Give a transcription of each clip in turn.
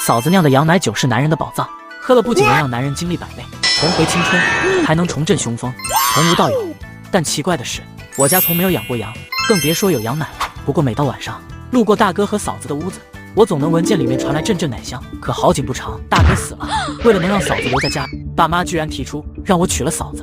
嫂子酿的羊奶酒是男人的宝藏，喝了不仅能让男人精力百倍，重回青春，还能重振雄风，从无到有。但奇怪的是，我家从没有养过羊，更别说有羊奶了。不过每到晚上，路过大哥和嫂子的屋子，我总能闻见里面传来阵阵奶香。可好景不长，大哥死了，为了能让嫂子留在家，爸妈居然提出让我娶了嫂子。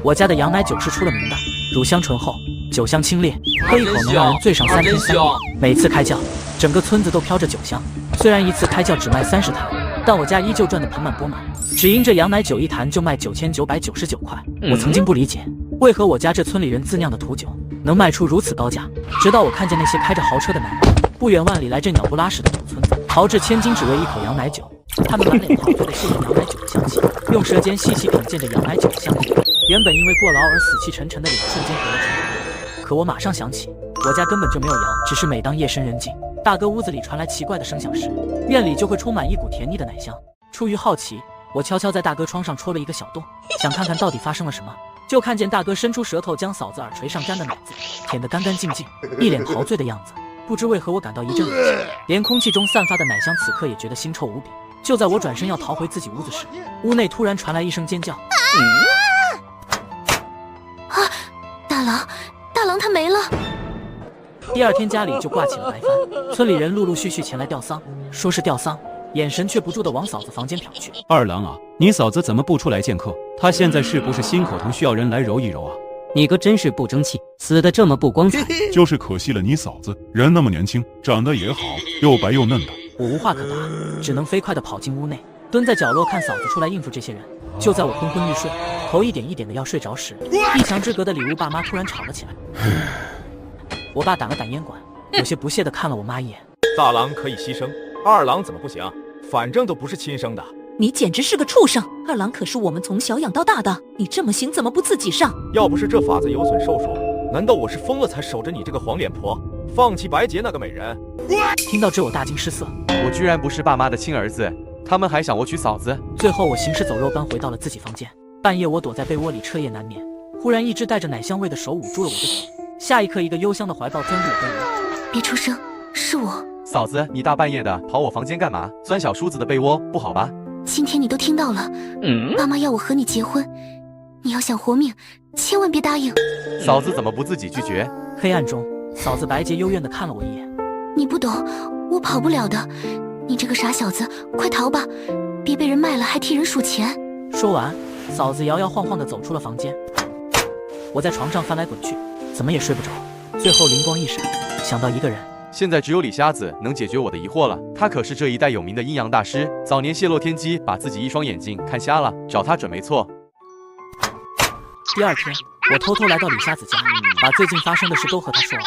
我家的羊奶酒是出了名的，乳香醇厚，酒香清冽，喝一口能让人醉上3天3夜。每次开窖，整个村子都飘着酒香。虽然一次开窖只卖30坛，但我家依旧赚得盆满钵满。只因这羊奶酒一坛就卖9999块。我曾经不理解，为何我家这村里人自酿的土酒能卖出如此高价。直到我看见那些开着豪车的男人，不远万里来这鸟不拉屎的土村子，豪掷千金只为一口羊奶酒。他们满脸陶醉地嗅着羊奶酒的香气，用舌尖细细品鉴着羊奶酒的香味。原本因为过劳而死气沉沉的脸瞬间和了起来。可我马上想起，我家根本就没有羊，只是每当夜深人静，大哥屋子里传来奇怪的声响时，院里就会充满一股甜腻的奶香。出于好奇，我悄悄在大哥窗上戳了一个小洞，想看看到底发生了什么。就看见大哥伸出舌头将嫂子耳垂上沾的奶子舔得干干净净，一脸陶醉的样子。不知为何我感到一阵恶心，连空气中散发的奶香此刻也觉得腥臭无比。就在我转身要逃回自己屋子时，屋内突然传来一声尖叫。大郎他没了。第二天家里就挂起了白帆，村里人陆陆续续前来吊丧，说是吊丧，眼神却不住地往嫂子房间瞟去。二郎啊，你嫂子怎么不出来见客？她现在是不是心口疼，需要人来揉一揉啊？你哥真是不争气，死得这么不光彩。就是可惜了你嫂子，人那么年轻，长得也好，又白又嫩的。我无话可答，只能飞快地跑进屋内，蹲在角落看嫂子出来应付这些人。就在我昏昏欲睡，头一点一点的要睡着时，一墙之隔的里屋爸妈突然吵了起来。我爸打了打烟管，有些不屑地看了我妈一眼。大郎可以牺牲，二郎怎么不行？反正都不是亲生的。你简直是个畜生！二郎可是我们从小养到大的，你这么行怎么不自己上？要不是这法子有损寿数，难道我是疯了才守着你这个黄脸婆，放弃白洁那个美人？听到这我大惊失色，我居然不是爸妈的亲儿子，他们还想我娶嫂子。最后我行尸走肉般回到了自己房间。半夜我躲在被窝里彻夜难眠，忽然一只带着奶香味的手捂住了我的嘴，下一刻一个幽香的怀抱钻入我被窝。别出声，是我。嫂子，你大半夜的跑我房间干嘛？钻小叔子的被窝不好吧？今天你都听到了，爸妈要我和你结婚，你要想活命，千万别答应。嫂子怎么不自己拒绝？黑暗中，嫂子白洁幽怨地看了我一眼。你不懂，我跑不了的。你这个傻小子，快逃吧，别被人卖了还替人数钱。说完，嫂子摇摇晃晃地走出了房间。我在床上翻来滚去，怎么也睡不着。最后灵光一闪，想到一个人。现在只有李瞎子能解决我的疑惑了，他可是这一代有名的阴阳大师，早年泄露天机，把自己一双眼睛看瞎了，找他准没错。第二天，我偷偷来到李瞎子家，把最近发生的事都和他说了。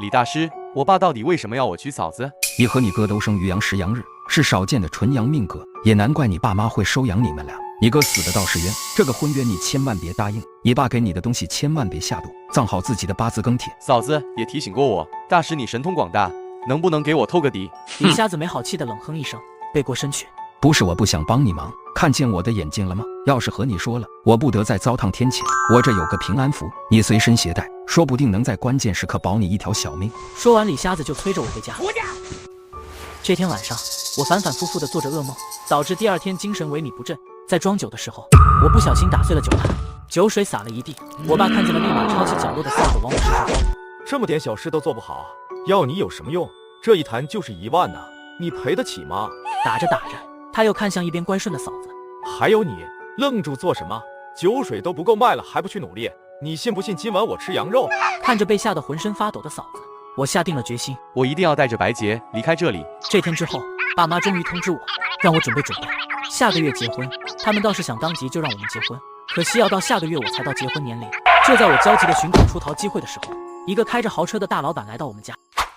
李大师，我爸到底为什么要我娶嫂子？你和你哥都生于阳时阳日，是少见的纯阳命格，也难怪你爸妈会收养你们俩。你哥死的倒是冤，这个婚约你千万别答应，你爸给你的东西千万别下毒，葬好自己的八字更帖。嫂子也提醒过我，大师你神通广大，能不能给我透个底？李瞎子没好气的冷哼一声，背过身去。不是我不想帮你忙，看见我的眼睛了吗？要是和你说了，我不得再糟蹋天谴。我这有个平安符，你随身携带，说不定能在关键时刻保你一条小命。说完，李瞎子就催着我回家。这天晚上，我反反复复的做着噩梦，导致第二天精神萎靡不振。在装酒的时候，我不小心打碎了酒坛，酒水洒了一地。我爸看见了，立马抄起角落的扫帚往我身上抛。这么点小事都做不好，要你有什么用？这一坛就是1万呢，你赔得起吗？打着打着，他又看向一边乖顺的嫂子。还有你，愣住做什么？酒水都不够卖了，还不去努力？你信不信今晚我吃羊肉？看着被吓得浑身发抖的嫂子，我下定了决心，我一定要带着白洁离开这里。这天之后，爸妈终于通知我，让我准备下个月结婚。他们倒是想当即就让我们结婚，可惜要到下个月我才到结婚年龄。就在我焦急地寻找出逃机会的时候，一个开着豪车的大老板来到我们家。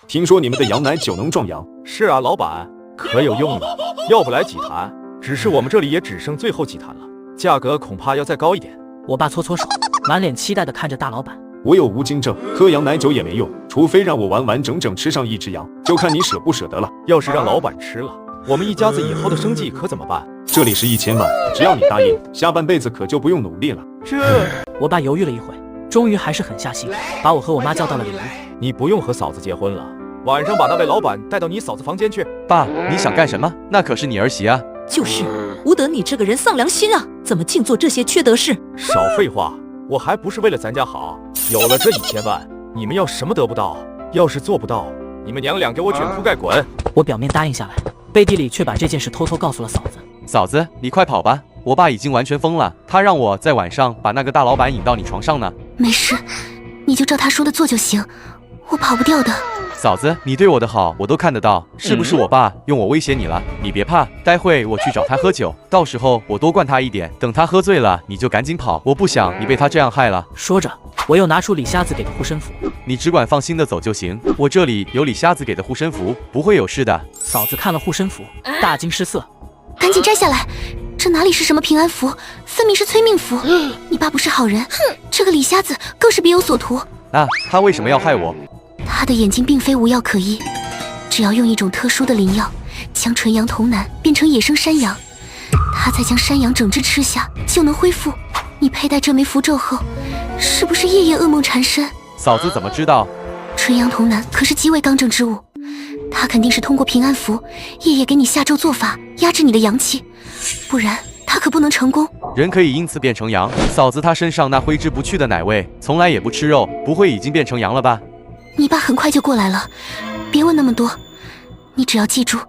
听说你们的羊奶酒能壮阳？是啊，老板，可有用了。要不来几坛？只是我们这里也只剩最后几坛了，价格恐怕要再高一点。我爸搓搓手，满脸期待地看着大老板。我有无精症，喝羊奶酒也没用，除非让我完完整整吃上一只羊，就看你舍不舍得了。要是让老板吃了，我们一家子以后的生计可怎么办？这里是1000万，只要你答应，下半辈子可就不用努力了。我爸犹豫了一会，终于还是狠下心，把我和我妈叫到了里屋。你不用和嫂子结婚了，晚上把那位老板带到你嫂子房间去。爸，你想干什么？那可是你儿媳啊！就是，吴德，你这个人丧良心啊，怎么净做这些缺德事？少废话，我还不是为了咱家好。有了这1000万，你们要什么得不到？要是做不到，你们娘俩给我卷铺盖滚！我表面答应下来，背地里却把这件事偷偷告诉了嫂子。嫂子，你快跑吧！我爸已经完全疯了，他让我在晚上把那个大老板引到你床上呢。没事，你就照他说的做就行，我跑不掉的。嫂子，你对我的好我都看得到，是不是我爸用我威胁你了？你别怕，待会我去找他喝酒，到时候我多灌他一点，等他喝醉了你就赶紧跑，我不想你被他这样害了。说着，我又拿出李瞎子给的护身符。你只管放心的走就行，我这里有李瞎子给的护身符，不会有事的。嫂子看了护身符，大惊失色，赶紧摘下来，这哪里是什么平安符，分明是催命符。你爸不是好人，这个李瞎子更是别有所图。那他为什么要害我？他的眼睛并非无药可医，只要用一种特殊的灵药，将纯阳童男变成野生山羊，他再将山羊整只吃下，就能恢复。你佩戴这枚符咒后，是不是夜夜噩梦缠身？嫂子怎么知道？纯阳童男可是极为刚正之物，他肯定是通过平安符夜夜给你下咒做法，压制你的阳气，不然他可不能成功。人可以因此变成羊，嫂子她身上那挥之不去的奶味，从来也不吃肉，不会已经变成羊了吧？你爸很快就过来了，别问那么多，你只要记住，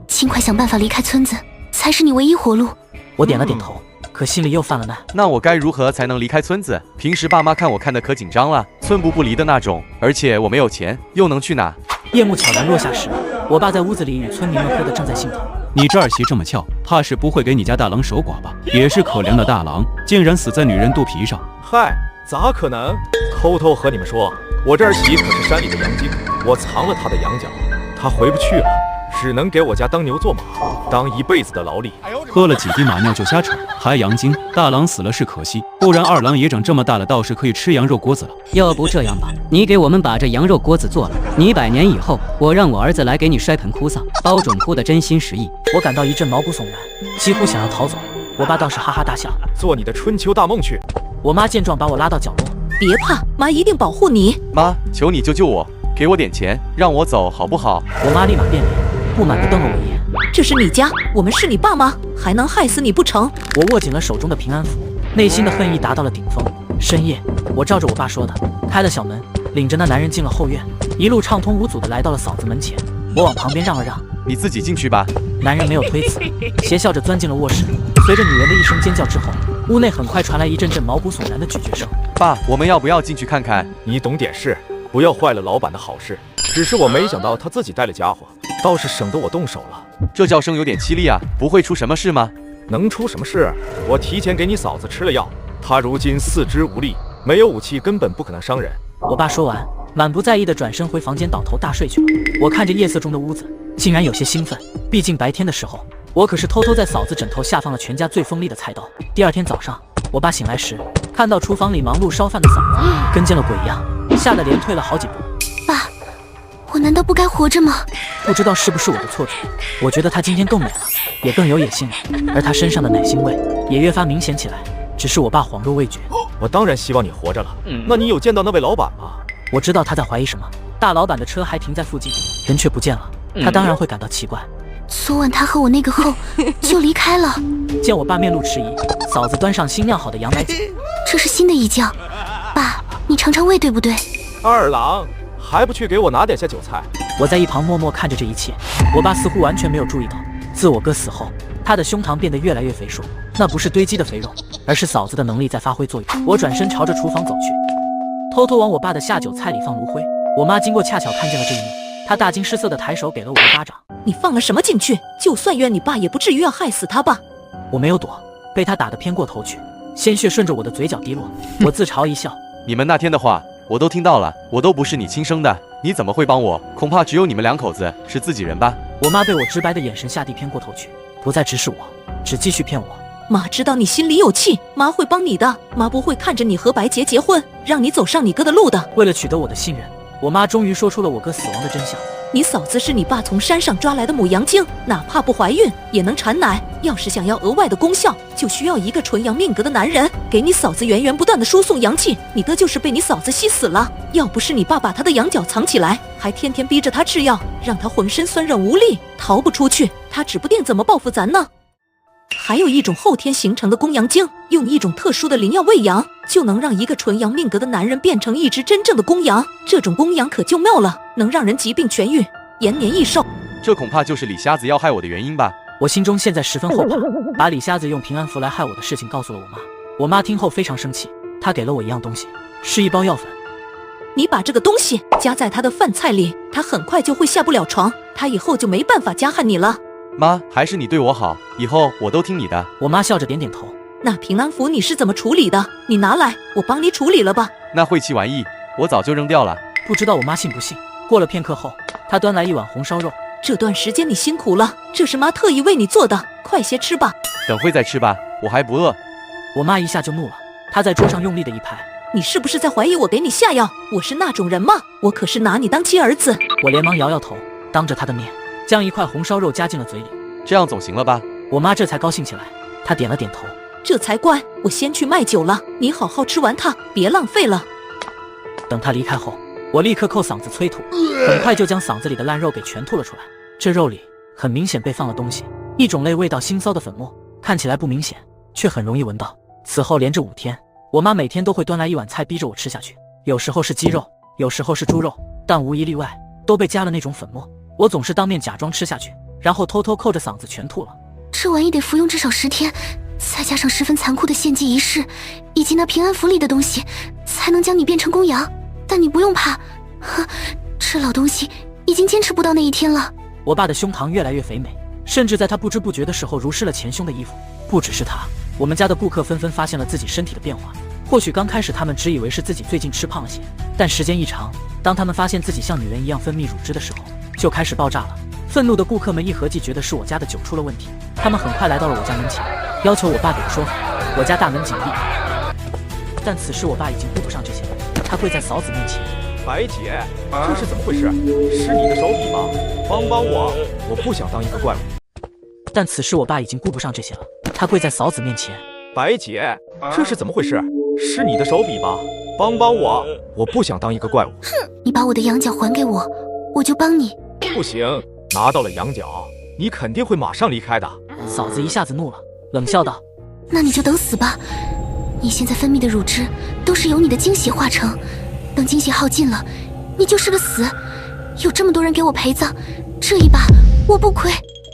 尽快想办法离开村子，才是你唯一活路。我点了点头，可心里又犯了难。那我该如何才能离开村子？平时爸妈看我看得可紧张了，寸步不离的那种，而且我没有钱，又能去哪？夜幕悄然落下时，我爸在屋子里与村民们喝得正在兴头。你这儿媳这么俏，怕是不会给你家大郎守寡吧？也是可怜的大郎，竟然死在女人肚皮上。嗨，咋可能？偷偷和你们说，我这儿媳可是山里的羊精，我藏了她的羊角，她回不去了，只能给我家当牛做马，当一辈子的劳力。喝了几滴马尿就瞎扯，还羊精，大郎死了是可惜，不然二郎也长这么大了，倒是可以吃羊肉锅子了。要不这样吧，你给我们把这羊肉锅子做了，你100年以后，我让我儿子来给你摔盆哭丧，包准哭的真心实意。我感到一阵毛骨悚然，几乎想要逃走。我爸倒是哈哈大笑，做你的春秋大梦去。我妈见状把我拉到角落，别怕，妈一定保护你。妈，求你救救我，给我点钱，让我走好不好？我妈立马变脸，不满地瞪了我一眼。这是你家，我们是你爸妈，还能害死你不成？我握紧了手中的平安符，内心的恨意达到了顶峰。深夜，我照着我爸说的，开了小门，领着那男人进了后院，一路畅通无阻地来到了嫂子门前。我往旁边让了让，你自己进去吧。男人没有推辞，邪笑着钻进了卧室。随着女人的一声尖叫之后，屋内很快传来一阵阵毛骨悚然的咀嚼声。爸，我们要不要进去看看？你懂点事，不要坏了老板的好事。只是我没想到他自己带了家伙，倒是省得我动手了。这叫声有点凄厉啊，不会出什么事吗？能出什么事？我提前给你嫂子吃了药，她如今四肢无力，没有武器根本不可能伤人。我爸说完，满不在意地转身回房间倒头大睡去了。我看着夜色中的屋子，竟然有些兴奋，毕竟白天的时候，我可是偷偷在嫂子枕头下放了全家最锋利的菜刀。第二天早上，我爸醒来时，看到厨房里忙碌烧饭的嫂子，跟见了鬼一样，吓得连退了好几步。爸，我难道不该活着吗？不知道是不是我的错觉，我觉得她今天更美了，也更有野性了，而她身上的奶腥味也越发明显起来。只是我爸恍若未觉。我当然希望你活着了。那你有见到那位老板吗？我知道他在怀疑什么。大老板的车还停在附近，人却不见了，他当然会感到奇怪。昨晚他和我那个后就离开了。见我爸面露迟疑，嫂子端上新酿好的羊奶酒。这是新的一酱，爸，你尝尝味对不对？二郎，还不去给我拿点下酒菜？我在一旁默默看着这一切，我爸似乎完全没有注意到，自我哥死后，他的胸膛变得越来越肥硕，那不是堆积的肥肉，而是嫂子的能力在发挥作用。我转身朝着厨房走去，偷偷往我爸的下酒菜里放炉灰。我妈经过恰巧看见了这一幕，她大惊失色地抬手给了我一巴掌。你放了什么进去？就算怨你爸，也不至于要害死他吧？我没有躲，被他打得偏过头去，鲜血顺着我的嘴角滴落。我自嘲一笑，你们那天的话我都听到了，我都不是你亲生的，你怎么会帮我？恐怕只有你们两口子是自己人吧？我妈被我直白的眼神吓地偏过头去，不再直视我，只继续骗我。妈知道你心里有气，妈会帮你的，妈不会看着你和白洁结婚，让你走上你哥的路的。为了取得我的信任，我妈终于说出了我哥死亡的真相。你嫂子是你爸从山上抓来的母羊精，哪怕不怀孕也能产奶。要是想要额外的功效，就需要一个纯阳命格的男人给你嫂子源源不断的输送阳气，你的就是被你嫂子吸死了。要不是你爸把她的羊角藏起来，还天天逼着她吃药，让她浑身酸软无力，逃不出去，她指不定怎么报复咱呢。还有一种后天形成的公羊精，用一种特殊的灵药喂养，就能让一个纯阳命格的男人变成一只真正的公羊。这种公羊可就妙了，能让人疾病痊愈，延年益寿。这恐怕就是李瞎子要害我的原因吧。我心中现在十分后怕，把李瞎子用平安符来害我的事情告诉了我妈。我妈听后非常生气，她给了我一样东西，是一包药粉。你把这个东西加在他的饭菜里，他很快就会下不了床，他以后就没办法加害你了。妈，还是你对我好，以后我都听你的。我妈笑着点点头。那平安符你是怎么处理的？你拿来，我帮你处理了吧。那晦气玩意，我早就扔掉了。不知道我妈信不信。过了片刻后，她端来一碗红烧肉。这段时间你辛苦了，这是妈特意为你做的，快些吃吧。等会再吃吧，我还不饿。我妈一下就怒了，她在桌上用力的一拍。你是不是在怀疑我给你下药？我是那种人吗？我可是拿你当亲儿子。我连忙摇摇头，当着她的面将一块红烧肉夹进了嘴里。这样总行了吧？我妈这才高兴起来，她点了点头。这才乖，我先去卖酒了，你好好吃完它，别浪费了。等她离开后，我立刻扣嗓子催吐，很快就将嗓子里的烂肉给全吐了出来。这肉里很明显被放了东西，一种类味道腥臊的粉末，看起来不明显，却很容易闻到。此后连着5天，我妈每天都会端来一碗菜逼着我吃下去，有时候是鸡肉，有时候是猪肉，但无一例外都被加了那种粉末。我总是当面假装吃下去，然后偷偷扣着嗓子全吐了。这玩意得服用至少10天，再加上十分残酷的献祭仪式，以及那平安符里的东西，才能将你变成公羊。但你不用怕，呵，这老东西已经坚持不到那一天了。我爸的胸膛越来越肥美，甚至在他不知不觉的时候如湿了前胸的衣服。不只是他，我们家的顾客纷纷发现了自己身体的变化。或许刚开始他们只以为是自己最近吃胖了些，但时间一长，当他们发现自己像女人一样分泌乳汁的时候，就开始爆炸了。愤怒的顾客们一合计，觉得是我家的酒出了问题，他们很快来到了我家门前，要求我爸给个说法。我家大门紧闭，但此时我爸已经顾不上这些了，他跪在嫂子面前。白姐，这是怎么回事？是你的手笔吗？帮帮我，我不想当一个怪物。但此时我爸已经顾不上这些了，他跪在嫂子面前。白姐，这是怎么回事？是你的手笔吗？帮帮我，我不想当一个怪物。哼，你把我的羊角还给我，我就帮你。不行，拿到了羊角，你肯定会马上离开的。嫂子一下子怒了，冷笑道：那你就等死吧，你现在分泌的乳汁都是由你的精血化成，等精血耗尽了，你就是个死。有这么多人给我陪葬，这一把我不亏。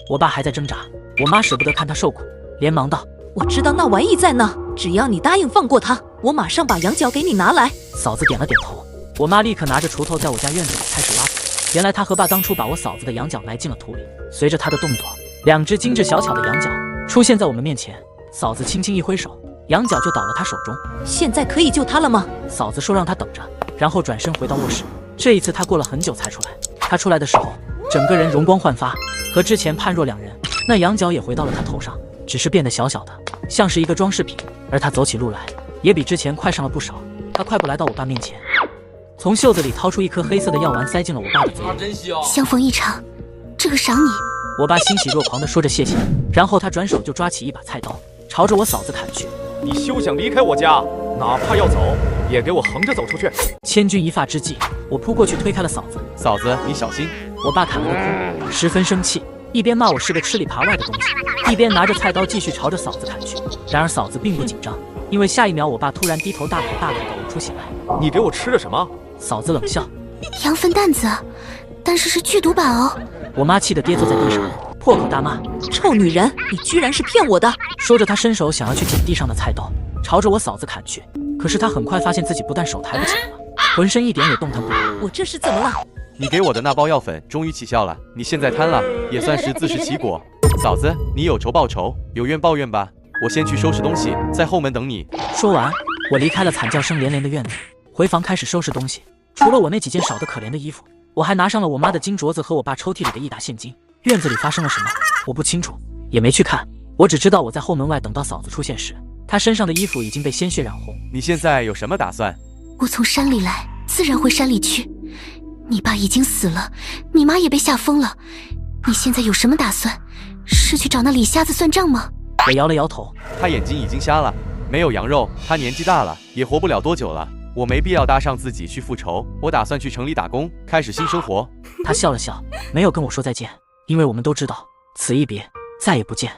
我爸还在挣扎，我妈舍不得看他受苦，连忙道：我知道那玩意在呢，只要你答应放过他，我马上把羊角给你拿来。嫂子点了点头，我妈立刻拿着锄头在我家院子里开始挖土。原来她和爸当初把我嫂子的羊角埋进了土里，随着她的动作，2只精致小巧的羊角出现在我们面前。嫂子轻轻一挥手，羊角就倒了她手中。现在可以救他了吗？嫂子说让她等着，然后转身回到卧室。这一次她过了很久才出来，她出来的时候整个人容光焕发，和之前判若两人。那羊角也回到了她头上，只是变得小小的，像是一个装饰品。而她走起路来也比之前快上了不少。她快步来到我爸面前，从袖子里掏出一颗黑色的药丸，塞进了我爸的嘴里。相逢一场，这个赏你。我爸欣喜若狂地说着谢谢，然后他转手就抓起一把菜刀，朝着我嫂子砍去。你休想离开我家，哪怕要走，也给我横着走出去。千钧一发之际，我扑过去推开了嫂子。嫂子，你小心！我爸砍了个空，十分生气，一边骂我是个吃里扒外的东西，一边拿着菜刀继续朝着嫂子砍去。然而嫂子并不紧张，因为下一秒我爸突然低头大口大口地呕出血来。你给我吃了什么？嫂子冷笑：羊粪蛋子，但是是剧毒版哦。我妈气得跌坐在地上，破口大骂：臭女人，你居然是骗我的！说着她伸手想要去捡地上的菜刀，朝着我嫂子砍去。可是她很快发现自己不但手抬不起来了，浑身一点也动弹不得。我这是怎么了？你给我的那包药粉终于起效了，你现在瘫了，也算是自食其果。嫂子，你有仇报仇，有怨报怨吧。我先去收拾东西，在后门等你。说完，我离开了惨叫声连连的院子，回房开始收拾东西。除了我那几件少得可怜的衣服，我还拿上了我妈的金镯子和我爸抽屉里的1沓现金。院子里发生了什么，我不清楚，也没去看。我只知道我在后门外等到嫂子出现时，她身上的衣服已经被鲜血染红。你现在有什么打算？我从山里来，自然回山里去。你爸已经死了，你妈也被吓疯了。你现在有什么打算？是去找那李瞎子算账吗？我摇了摇头。他眼睛已经瞎了，没有羊肉，他年纪大了，也活不了多久了。我没必要搭上自己去复仇，我打算去城里打工，开始新生活。他笑了笑，没有跟我说再见，因为我们都知道，此一别，再也不见。